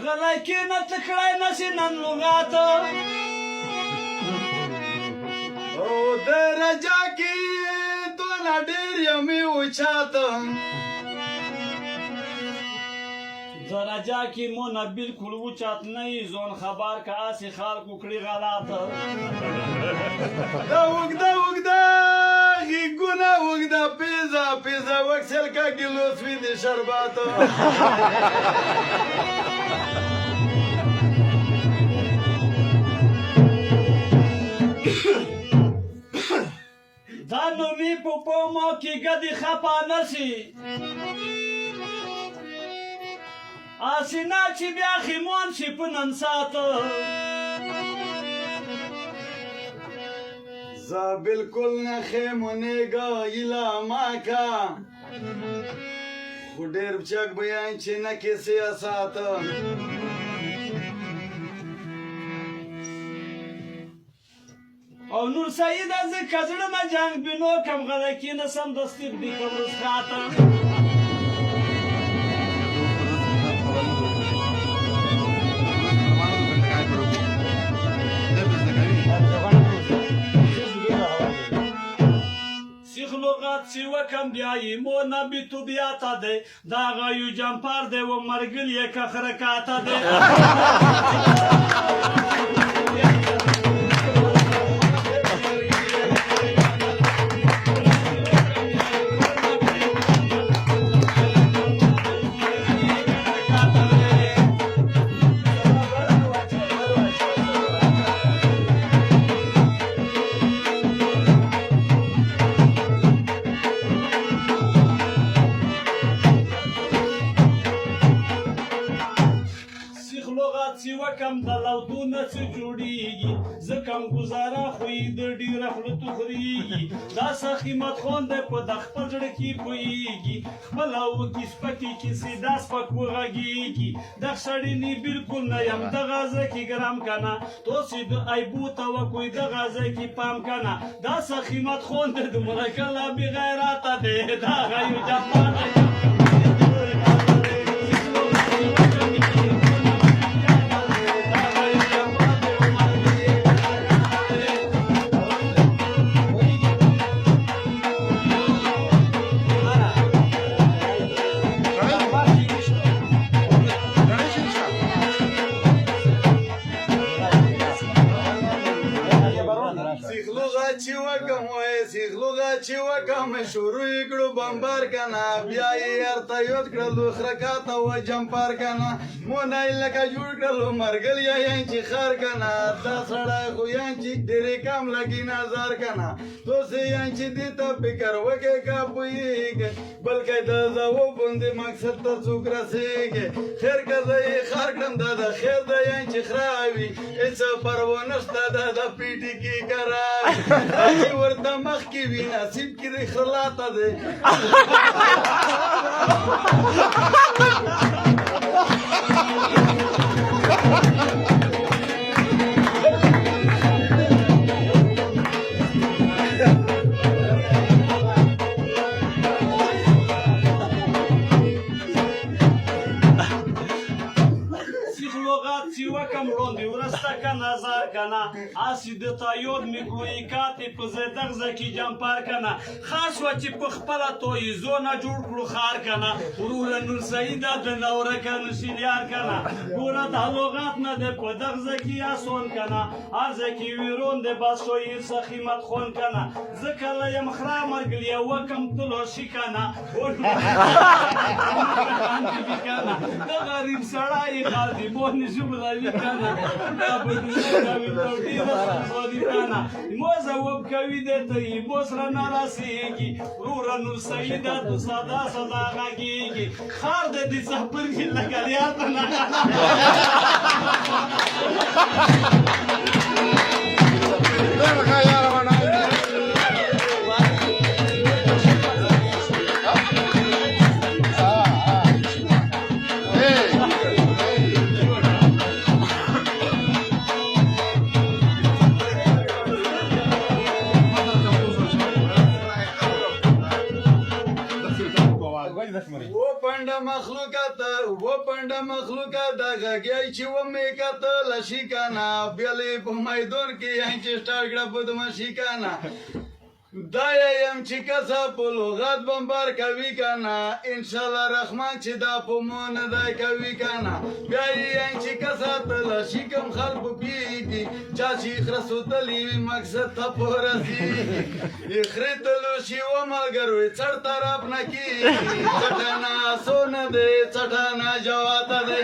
غلی کېنه ته کړی نسې نن لغاته او د رجا کې دونه ډېر یمې وچاته درجا کې مو نه بالکل وچات نه یي ځون خبر که هسې خلکو کړي غلاته دا اوږده اوږده غېږونه اوږده پیزه پیزه وکسل کا کیلو سوي د شرباتو دا نومي په پومو کې ګدې خپه نه سي آسینا چې بیا خیمون شي په نن ساته زه بالکل نه خیمونېږه ایله ما کا خو ډېر چک بیان چې نه کې سیاساته او نور سعیده زه که زړه نه جنګ بینو کم غلی کېنه سمدستي بدي کم رسخاته سیخ لغت سی وکم بیایی مو نبی تو بیاتا ده دا غایو جمپار ده و مرگل یک خرکاتا ده سی وکم د لودونه څه جوړیږي زه کم ګزاره خو یې د ډېره خوله تخریږي دا سخیمت خان دی په د خپل زړه کې پوهېږي خپله وکي سپکې کیسې دا سپک وغږېږي دغه سړي نه بلکل نه یم دغه ځای کې ګرم که نه تاسې د ایبو توقع دغه ځای کې پام که نه دا سخیمت خان دی دومره کله بې غیرته دی دغه یو جبار دی چې وکم شروع یې کړو بمبار کنه بیا یې ارته یود کړلو خرکاته و جمپار کنه مونه یې لکه جوړ کړلو مرګل یان چې خار کنه دا سړی خو یان چې ډېرې کم لګي نظر کنه توسې یان چې دې ته فکر وکړې که پوهېږې بلکې د ځواب باندې مقصد ته څوک رسېږې خیر که زه یې خار کړم دا د خیر د یان چې خراوي هېڅ پروا نشته دا د پیټي کې کراوي چې ورته مخکې وي نصیب کې د خلاته دی وکم وړاندې ورسته که نظر که نه هسې د تا یاد مې کړو یې کاتې په ځای دغه ځای کې جمپر که نه خاص وه چې په خپله تویزو نه جوړ کړو ښار که نه وروره نور سعیده د نورکه نشیلیار که نه ګوره دا لغت نه دی په دغه ځای کې اسون که نه هر ځای کې ویرون دی بس شویر سخیمت خون که نه زه کله یم خره مرګليه وکم تلوشي که نه د غریب سړی خالدي بونې ژوبلوي که نه دا به دنیا کوي توډېره سرزادي که نه مو ځواب کوي دی ته یې مو سره نه رسېږي وروره نور سعیده تو ساده ساده غږېږي خار دی د څپرکي لګریاته نه و پنډه مخلوقه د غږی چې ومې کتله شي کنه بېلې په میدان کې یې چې سټار کړه بدمشي کنه دا یم چې کسه په لغت بمبار کوي کنه انشاءالله رحمان چې دا په مو نه دی کوي کنه بیا یې چې کسه تلشي کوم خلکو پېږي چا چې خره سوتلی وي مقصد ته پورسي خرې تلوشي و ملګرو یې څړ طرف نه کېږي څټنه سونه دی څټنه جواته دی